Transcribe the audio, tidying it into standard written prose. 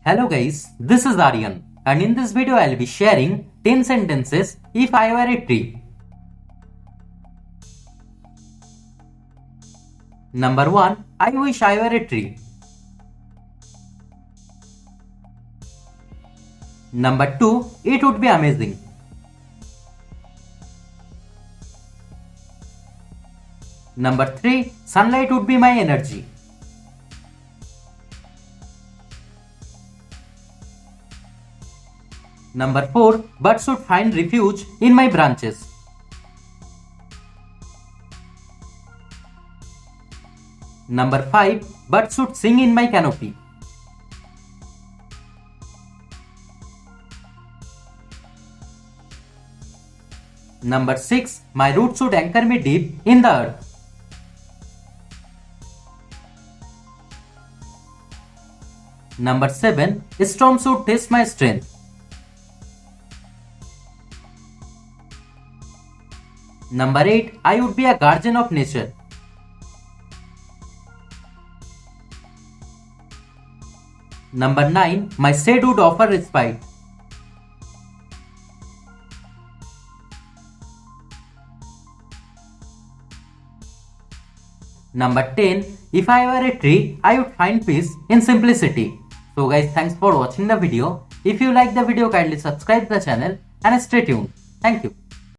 Hello guys, this is Aryan, and in this video I'll be sharing 10 sentences if I were a tree. Number 1. I wish I were a tree. Number 2. It would be amazing. Number 3. Sunlight would be my energy. Number 4. Birds should find refuge in my branches. Number 5. Birds should sing in my canopy. Number 6. My roots should anchor me deep in the earth. Number 7. Storms should test my strength. Number 8. I would be a guardian of nature. Number 9. My shade would offer respite. Number 10. If I were a tree, I would find peace in simplicity. So guys, thanks for watching the video. If you like the video, kindly subscribe the channel and stay tuned. Thank you.